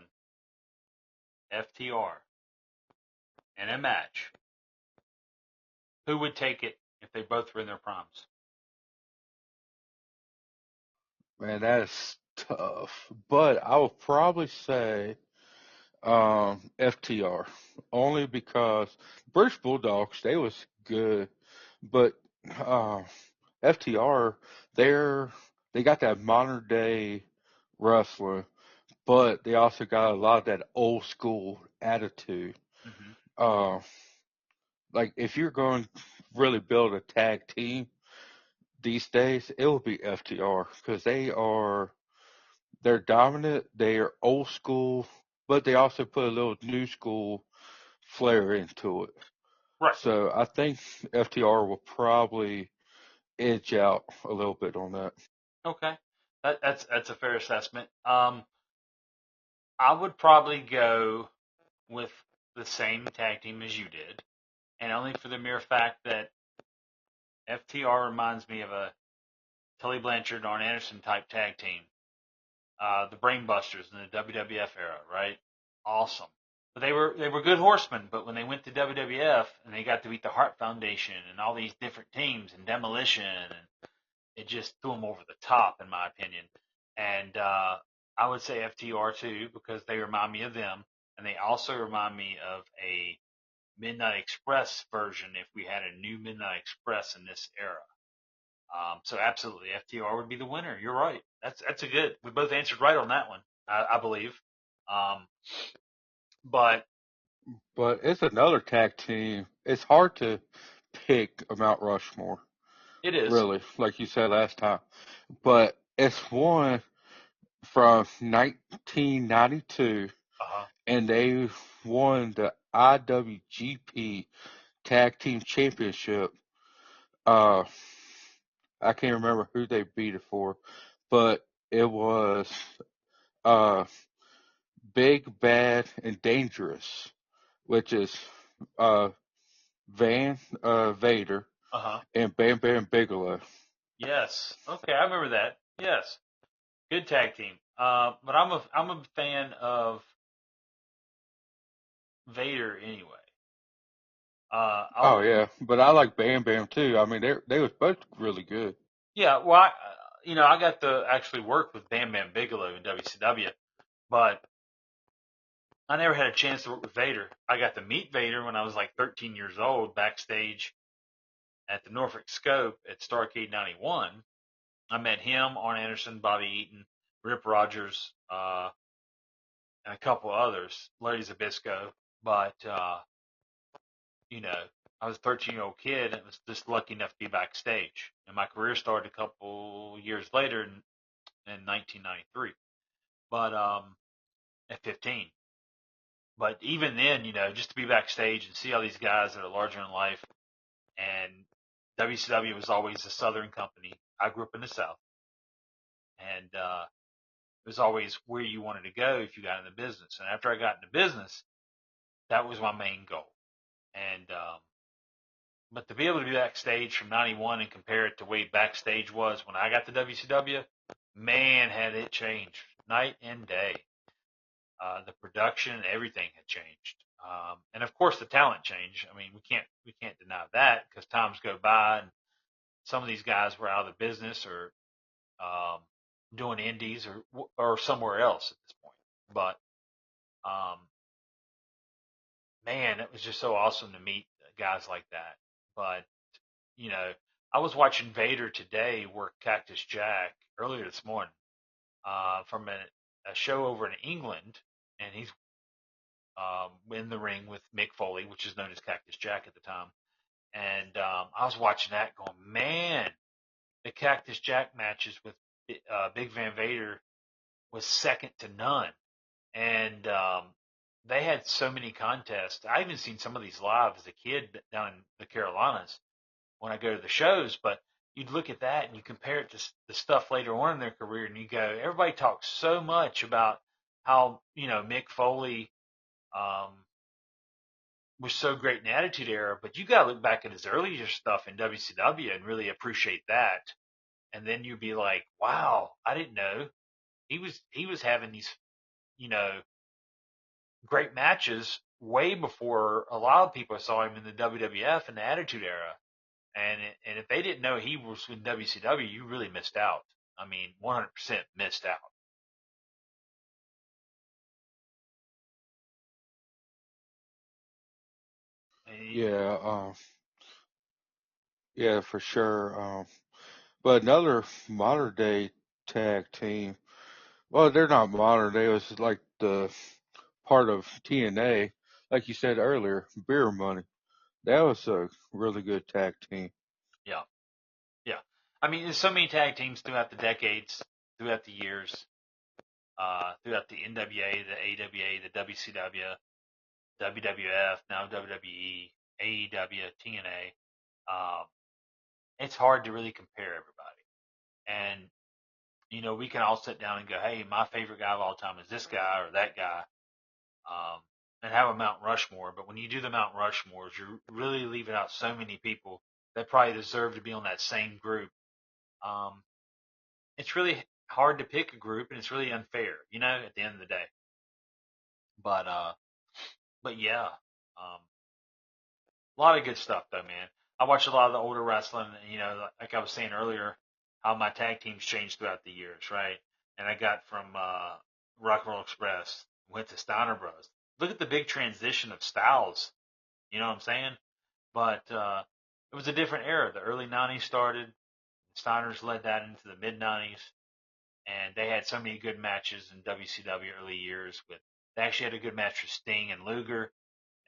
FTR in a match, who would take it if they both were in their primes? Man, that is tough. But I would probably say FTR only because British Bulldogs they was good, but uh, FTR they got that modern day wrestler, but they also got a lot of that old school attitude. Hmm. Uh, like if you're going to really build a tag team these days, it will be FTR because they're dominant, they are old school, but they also put a little new school flair into it. Right. So I think FTR will probably edge out a little bit on that. Okay. That's a fair assessment. I would probably go with the same tag team as you did, and only for the mere fact that FTR reminds me of a Tully Blanchard, Arn Anderson type tag team. The Brainbusters in the WWF era, right? Awesome. But they were good horsemen, but when they went to WWF and they got to beat the Hart Foundation and all these different teams and Demolition, and it just threw them over the top, in my opinion. And I would say FTR too because they remind me of them, and they also remind me of a Midnight Express version if we had a new Midnight Express in this era. So absolutely, FTR would be the winner. You're right. That's a good. We both answered right on that one, I believe. Um, but But it's another tag team. It's hard to pick a Mount Rushmore, it is. really, like you said last time. But it's one from 1992, Uh-huh. and they won the IWGP Tag Team Championship. Uh, I can't remember who they beat it for, but it was uh Big Bad and Dangerous, which is uh Van Vader Uh-huh. and Bam Bam Bigelow. Yes. Okay, I remember that. Yes. Good tag team. But I'm a fan of Vader anyway. Oh I'll yeah, but I like Bam Bam too. I mean, they was both really good. Yeah. Well, I got to actually work with Bam Bam Bigelow in WCW, but I never had a chance to work with Vader. I got to meet Vader when I was like 13 years old backstage at the Norfolk Scope at Starrcade 91. I met him, Arn Anderson, Bobby Eaton, Rip Rogers, and a couple others, Larry Zbyszko. But, I was a 13-year-old kid and was just lucky enough to be backstage. And my career started a couple years later in 1993, but at 15. But even then, just to be backstage and see all these guys that are larger in life, and WCW was always a Southern company. I grew up in the South, and it was always where you wanted to go if you got in the business. And after I got into business, that was my main goal. And but to be able to be backstage from '91 and compare it to way backstage was when I got to WCW, man, had it changed night and day. The production, everything had changed, and of course the talent changed. I mean, we can't deny that because times go by and some of these guys were out of the business or um, doing indies or somewhere else at this point. But um, man, it was just so awesome to meet guys like that. But you know, I was watching Vader today work Cactus Jack earlier this morning from a show over in England, and he's in the ring with Mick Foley, which is known as Cactus Jack at the time. And I was watching that, going, man, the Cactus Jack matches with Big Van Vader was second to none. And they had so many contests. I even seen some of these live as a kid down in the Carolinas when I go to the shows. But you'd look at that and you compare it to the stuff later on in their career, and you go, everybody talks so much about how Mick Foley um, was so great in the Attitude Era, but you got to look back at his earlier stuff in WCW and really appreciate that. And then you'd be like, wow, I didn't know he was having these you know great matches way before a lot of people saw him in the WWF and the Attitude Era. And if they didn't know he was in WCW, you really missed out. I mean, 100% missed out. And Yeah, yeah, for sure. But another modern day tag team. Well, they're not modern day. It was like the part of TNA, like you said earlier, Beer Money. That was a really good tag team. yeah, yeah. I mean, there's so many tag teams throughout the decades, throughout the years, throughout the NWA, the AWA, the WCW, WWF, now WWE, AEW, TNA. It's hard to really compare everybody. And we can all sit down and go, hey, my favorite guy of all time is this guy or that guy, and have a Mount Rushmore. But when you do the Mount Rushmores, you're really leaving out so many people that probably deserve to be on that same group. Um, it's really hard to pick a group, and it's really unfair, at the end of the day. But yeah, a lot of good stuff though, man. I watch a lot of the older wrestling, and, like I was saying earlier, how my tag teams changed throughout the years, right? And I got from Rock and Roll Express, went to Steiner Bros. Look at the big transition of styles. You know what I'm saying? But it was a different era. The early '90s started. Steiners led that into the mid '90s, and they had so many good matches in WCW early years. They actually had a good match with Sting and Luger.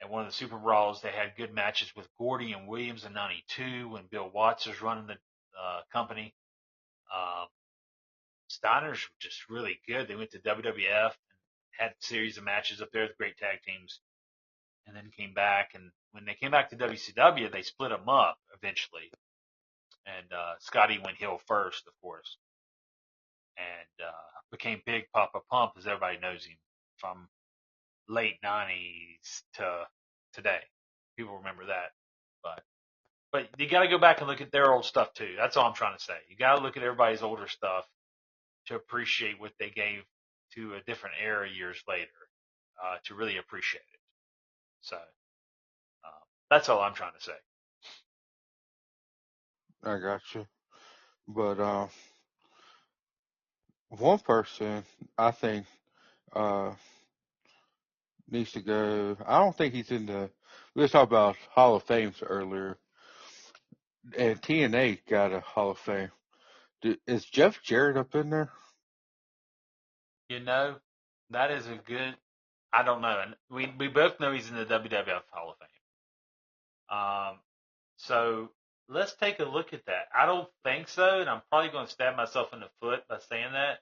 At one of the Super Brawls, they had good matches with Gordy and Williams in '92 when Bill Watts was running the company. Uh, Steiners were just really good. They went to WWF and had a series of matches up there with great tag teams, and then came back. And when they came back to WCW, they split them up eventually. And Scotty went heel first, of course, and became Big Papa Pump, as everybody knows him from late '90s to today. People remember that, but you got to go back and look at their old stuff too. That's all I'm trying to say. You got to look at everybody's older stuff to appreciate what they gave to a different era years later, to really appreciate it. So that's all I'm trying to say. I got you. But one person I think uh, needs to go. I don't think he's in the. We were talking about Hall of Fames earlier, and TNA got a Hall of Fame. Is Jeff Jarrett up in there? You know, that is a good. I don't know, and we both know he's in the WWF Hall of Fame. So let's take a look at that. I don't think so, and I'm probably going to stab myself in the foot by saying that.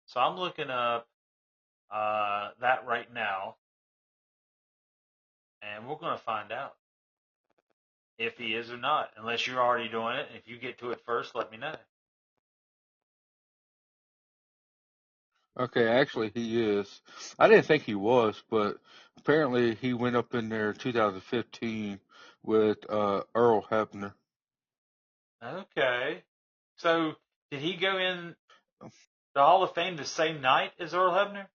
So I'm looking up that right now, and we're going to find out if he is or not, unless you're already doing it. If you get to it first, let me know. Okay, actually he is. I didn't think he was, but apparently he went up in there in 2015 with Earl Hebner. Okay. So did he go in the Hall of Fame the same night as Earl Hebner?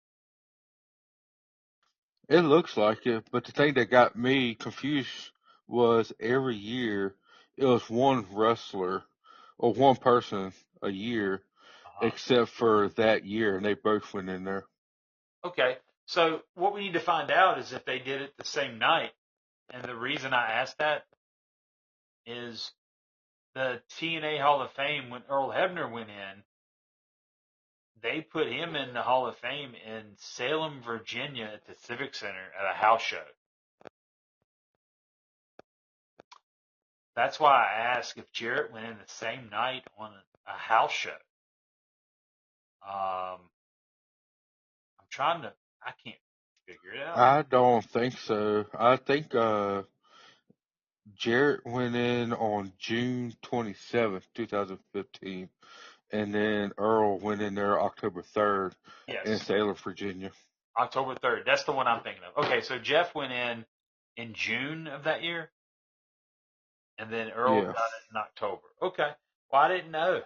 It looks like it, but the thing that got me confused was every year it was one wrestler or one person a year, Uh-huh. except for that year, and they both went in there. Okay. So what we need to find out is if they did it the same night. And the reason I asked that is the TNA Hall of Fame, when Earl Hebner went in, they put him in the Hall of Fame in Salem, Virginia at the Civic Center at a house show. That's why I asked if Jarrett went in the same night on a house show. I'm trying to, I can't figure it out. I don't think so. I think Jarrett went in on June 27th, 2015, and then Earl went in there October 3rd in Yes, Salem, Virginia. October 3rd. That's the one I'm thinking of. Okay, so Jeff went in June of that year, and then Earl got Yeah. it in October. Okay. Well, I didn't know.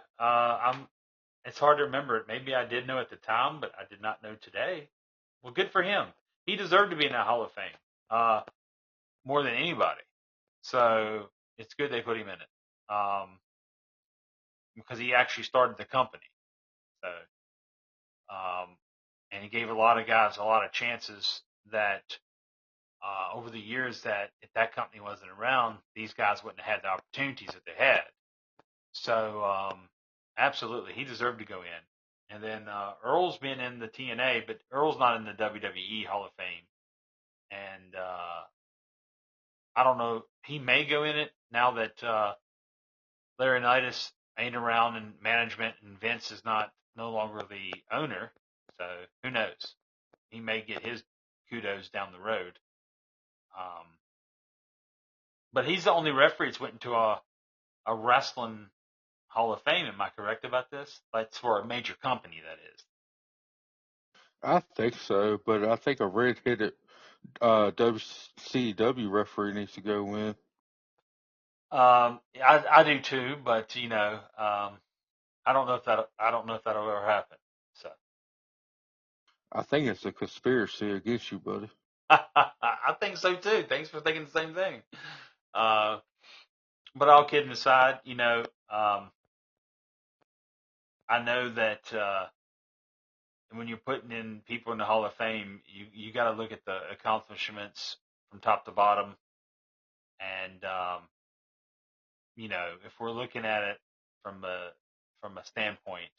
It's hard to remember it. Maybe I did know at the time, but I did not know today. Well, good for him. He deserved to be in that Hall of Fame, more than anybody. So it's good they put him in it, because he actually started the company. So, and he gave a lot of guys a lot of chances that, over the years, that if that company wasn't around, these guys wouldn't have had the opportunities that they had. So, absolutely, he deserved to go in. And then Earl's been in the TNA, but Earl's not in the WWE Hall of Fame. And I don't know, he may go in it now that Laurinaitis ain't around in management and Vince is no longer the owner. So who knows? He may get his kudos down the road. Um, but he's the only referee that's went into a wrestling Hall of Fame. Am I correct about this? That's for a major company, that is. I think so, but I think a red-headed WCW referee needs to go in. I do too, but I don't know if that'll ever happen. So I think it's a conspiracy against you, buddy. I think so too. Thanks for thinking the same thing. Uh, but all kidding aside, I know that when you're putting in people in the Hall of Fame, you got to look at the accomplishments from top to bottom, and if we're looking at it from a standpoint,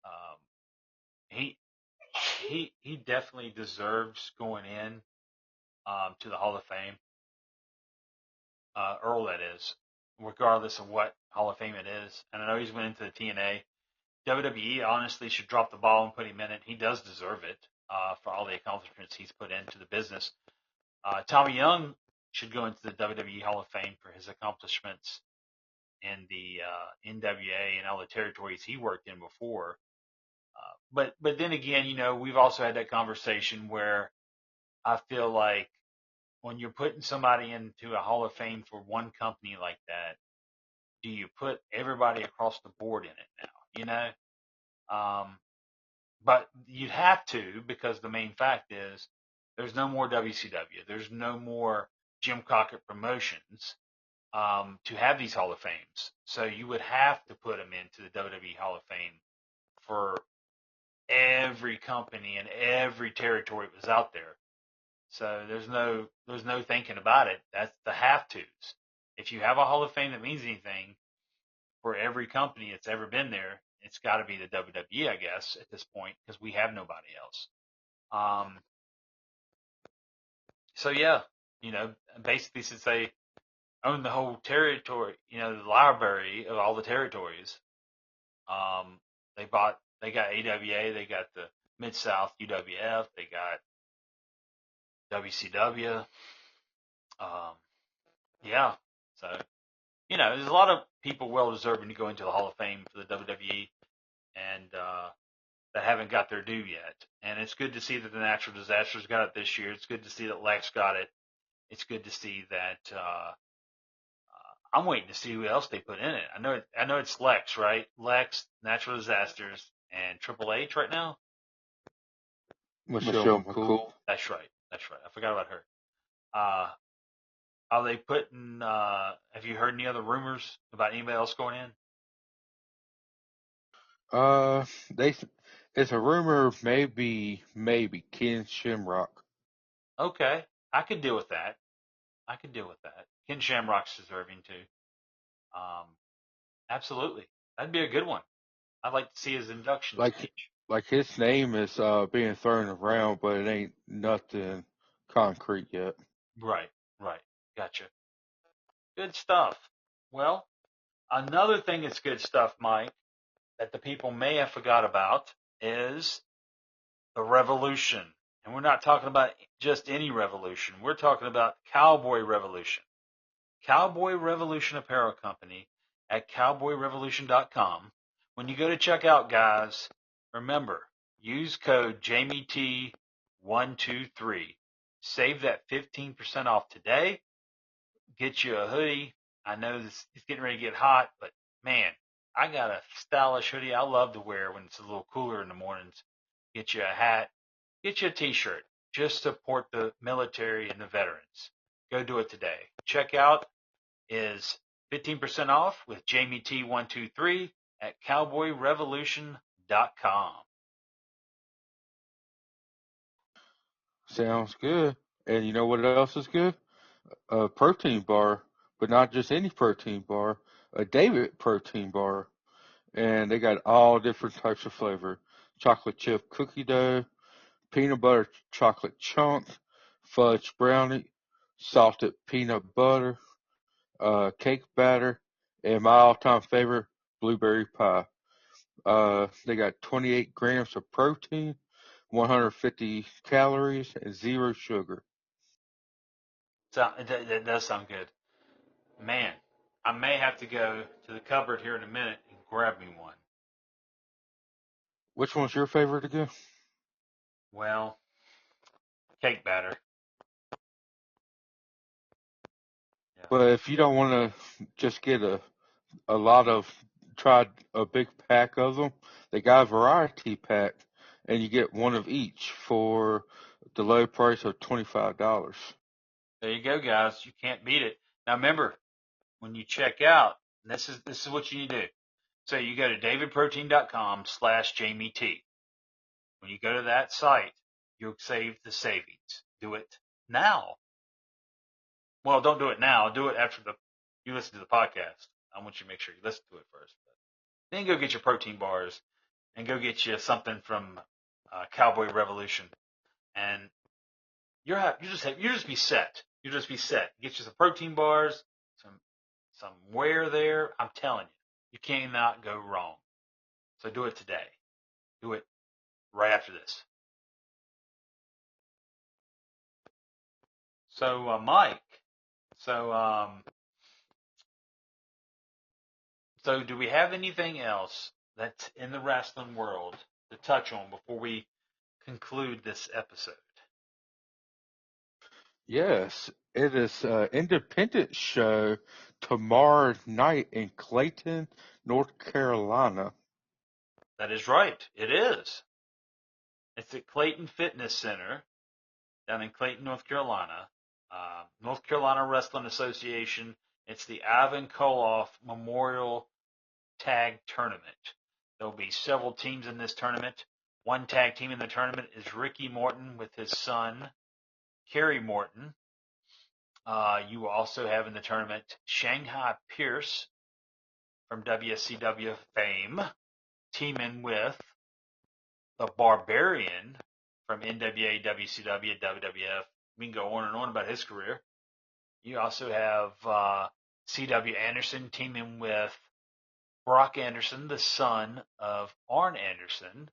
um, he he definitely deserves going in to the Hall of Fame. Earl, that is, regardless of what Hall of Fame it is. And I know he's went into the TNA. WWE honestly should drop the ball and put him in it. He does deserve it for all the accomplishments he's put into the business. Tommy Young should go into the WWE Hall of Fame for his accomplishments in the NWA and all the territories he worked in before. But then again, we've also had that conversation where I feel like when you're putting somebody into a Hall of Fame for one company like that, do you put everybody across the board in it now? But you'd have to, because the main fact is there's no more WCW. There's no more Jim Crockett Promotions to have these Hall of Fames. So you would have to put them into the WWE Hall of Fame for every company and every territory that was out there. So there's no thinking about it. That's the have tos. If you have a Hall of Fame that means anything for every company that's ever been there, it's got to be the WWE, I guess, at this point, because we have nobody else. So yeah, basically since they own the whole territory, the library of all the territories, they got AWA, they got the Mid South UWF, they got WCW. Yeah, so there's a lot of people well deserving to go into the Hall of Fame for the WWE, and that haven't got their due yet. And it's good to see that the Natural Disasters got it this year. It's good to see that Lex got it. It's good to see that. I'm waiting to see who else they put in it. I know it's Lex, right? Lex, Natural Disasters, and Triple H right now. Michelle McCool. That's right. I forgot about her. Are they putting? Have you heard any other rumors about anybody else going in? It's a rumor, maybe Ken Shamrock. Okay, I could deal with that. Ken Shamrock's deserving too. Absolutely, that'd be a good one. I'd like to see his induction speech. Like his name is being thrown around, but it ain't nothing concrete yet. Right. Gotcha. Good stuff. Well, another thing that's good stuff, Mike, that the people may have forgot about is the revolution. And we're not talking about just any revolution. We're talking about Cowboy Revolution. Cowboy Revolution Apparel Company at cowboyrevolution.com. When you go to checkout, guys, remember, use code JamieT123. Save that 15% off today. Get you a hoodie. I know it's getting ready to get hot, but man, I got a stylish hoodie I love to wear when it's a little cooler in the mornings. Get you a hat. Get you a t-shirt. Just support the military and the veterans. Go do it today. Checkout is 15% off with Jamie T123 at cowboyrevolution.com. Sounds good. And you know what else is good? A protein bar, but not just any protein bar, a David protein bar. And they got all different types of flavor. Chocolate chip cookie dough, peanut butter chocolate chunk, fudge brownie, salted peanut butter, cake batter, and my all-time favorite, blueberry pie. They got 28 grams of protein, 150 calories, and zero sugar. That does sound good. Man, I may have to go to the cupboard here in a minute and grab me one. Which one's your favorite again? Well, cake batter. Yeah. But if you don't want to just get a lot of, try a big pack of them, they got a variety pack, and you get one of each for the low price of $25. There you go, guys. You can't beat it. Now remember, when you check out, this is what you need to do. So you go to davidprotein.com/JamieT. When you go to that site, you'll save the savings. Do it now. Well, don't do it now. Do it after you listen to the podcast. I want you to make sure you listen to it first. But then go get your protein bars and go get you something from Cowboy Revolution, and you just be set. You just be set. Get you some protein bars, some wear there. I'm telling you, you cannot go wrong. So do it today. Do it right after this. So Mike, so so do we have anything else that's in the wrestling world to touch on before we conclude this episode? Yes, it is an independent show tomorrow night in Clayton, North Carolina. That is right. It is. It's at Clayton Fitness Center down in Clayton, North Carolina. North Carolina Wrestling Association. It's the Ivan Koloff Memorial Tag Tournament. There'll be several teams in this tournament. One tag team in the tournament is Ricky Morton with his son, Kerry Morton. You will also have in the tournament Shanghai Pierce from WCW fame, teaming with the Barbarian from NWA, WCW, WWF. We can go on and on about his career. You also have C.W. Anderson teaming with Brock Anderson, the son of Arn Anderson.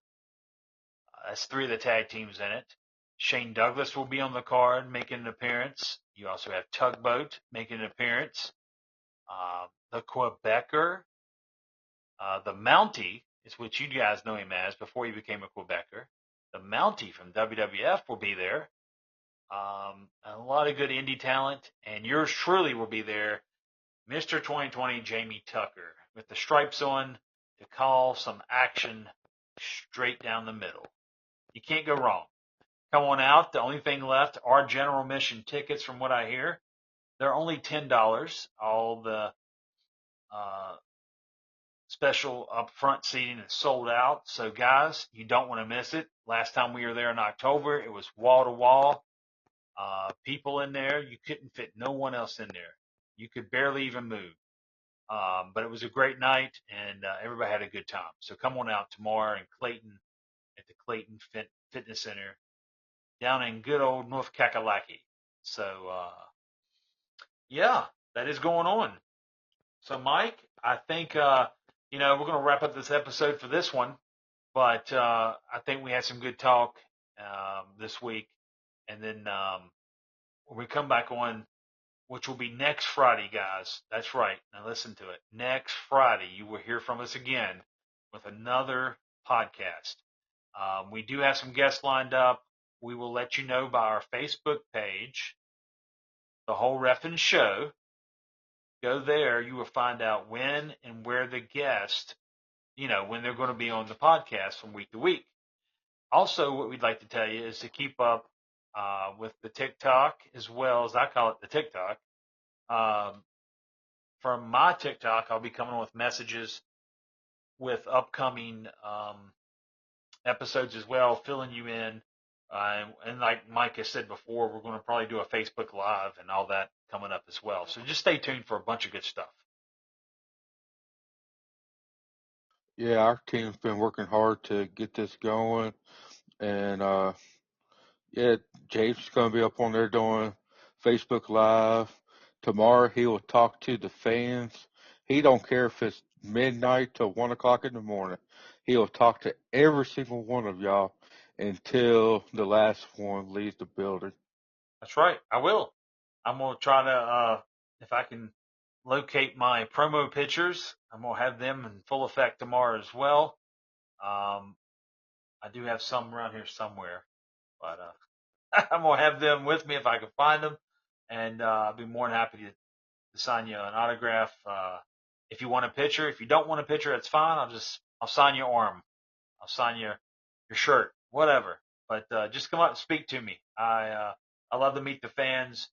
That's three of the tag teams in it. Shane Douglas will be on the card making an appearance. You also have Tugboat making an appearance. The Quebecer, the Mountie is what you guys know him as before he became a Quebecer. The Mountie from WWF will be there. A lot of good indie talent, and yours truly will be there, Mr. 2020 Jamie Tucker, with the stripes on to call some action straight down the middle. You can't go wrong. Come on out. The only thing left are general admission tickets, from what I hear. They're only $10. All the special upfront seating is sold out. So, guys, you don't want to miss it. Last time we were there in October, it was wall to wall. People in there. You couldn't fit no one else in there. You could barely even move. But it was a great night, and everybody had a good time. So come on out tomorrow in Clayton at the Clayton Fitness Center down in good old North Kakalaki. So, yeah, that is going on. So, Mike, I think, we're going to wrap up this episode for this one. But I think we had some good talk this week. And then when we come back on, which will be next Friday, guys. That's right. Now listen to it. Next Friday, you will hear from us again with another podcast. We do have some guests lined up. We will let you know by our Facebook page, The Whole Reffin' Show. Go there. You will find out when and where the guest, when they're going to be on the podcast from week to week. Also, what we'd like to tell you is to keep up with the TikTok, as well as I call it the TikTok. From my TikTok, I'll be coming with messages with upcoming episodes as well, filling you in. And like Mike has said before, we're going to probably do a Facebook Live and all that coming up as well. So just stay tuned for a bunch of good stuff. Yeah, our team's been working hard to get this going, and yeah, James is going to be up on there doing Facebook Live. Tomorrow he will talk to the fans. He don't care if it's midnight to 1 o'clock in the morning. He'll talk to every single one of y'all until the last one leaves the building. That's right. I will. I'm going to try to, if I can locate my promo pictures. I'm gonna have them in full effect tomorrow as well. I do have some around here somewhere, but I'm gonna have them with me if I can find them, and I'll be more than happy to sign you an autograph. If you want a picture, if you don't want a picture, that's fine. I'll sign your arm. I'll sign your shirt, whatever. But just come out and speak to me. I love to meet the fans,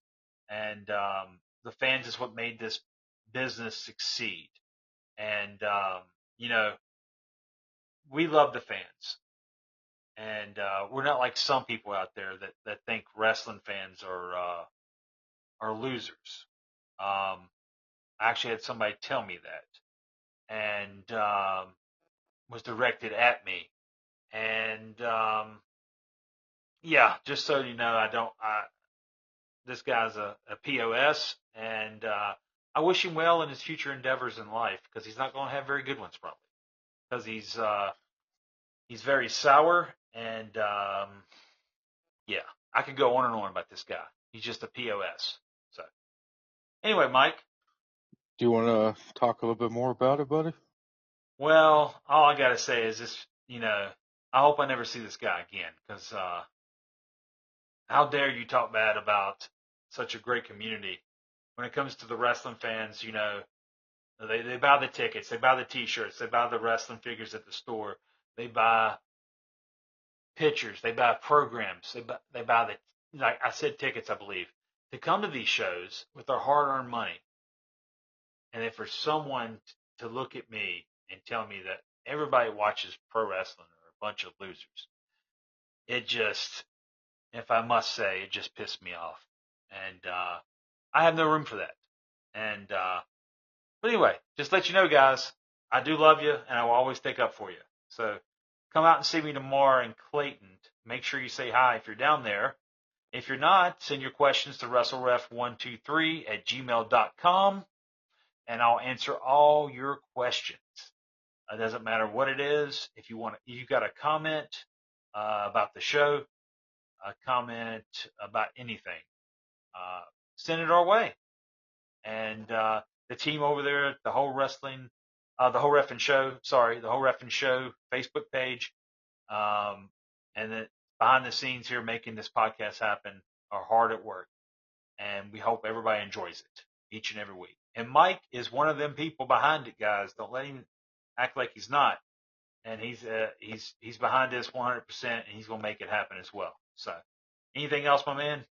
and the fans is what made this business succeed. And you know, we love the fans, and we're not like some people out there that think wrestling fans are losers. I actually had somebody tell me that, and was directed at me. And yeah, just so you know, this guy's a POS, and I wish him well in his future endeavors in life, because he's not going to have very good ones probably, because he's very sour, and yeah, I could go on and on about this guy. He's just a POS. So anyway, Mike. Do you want to talk a little bit more about it, buddy? Well, all I gotta say is this. I hope I never see this guy again, because how dare you talk bad about such a great community? When it comes to the wrestling fans, they buy the tickets, they buy the T-shirts, they buy the wrestling figures at the store, they buy pictures, they buy programs, they buy the, like I said, tickets, I believe, to come to these shows with their hard-earned money. And then for someone to look at me and tell me that everybody watches pro wrestling are a bunch of losers, it just, if I must say, it just pissed me off. And I have no room for that. And but anyway, just let you know, guys, I do love you, and I will always stick up for you. So come out and see me tomorrow in Clayton. Make sure you say hi if you're down there. If you're not, send your questions to WrestleRef123@gmail.com, and I'll answer all your questions. It doesn't matter what it is. If you've got a comment about the show, a comment about anything, send it our way. And the team over there at the Whole Wrestling, the Whole Reffin Show, the Whole Reffin Show Facebook page, and then behind the scenes here making this podcast happen are hard at work. And we hope everybody enjoys it each and every week. And Mike is one of them people behind it, guys. Don't let him act like he's not. And he's behind this 100%, and he's gonna make it happen as well. So, anything else, my man?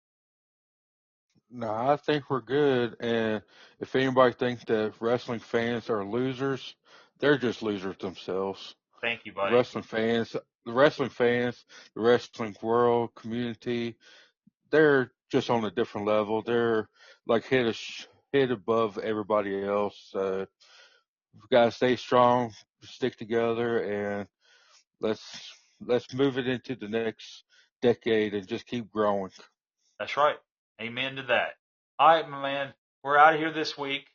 No, I think we're good. And if anybody thinks that wrestling fans are losers, they're just losers themselves. Thank you, The buddy. wrestling fans, the wrestling fans, the wrestling world community, they're just on a different level. They're like hit above everybody else. So we've got to stay strong, stick together, and let's let's move it into the next decade and just keep growing. That's right. Amen to that. All right, my man. We're out of here this week.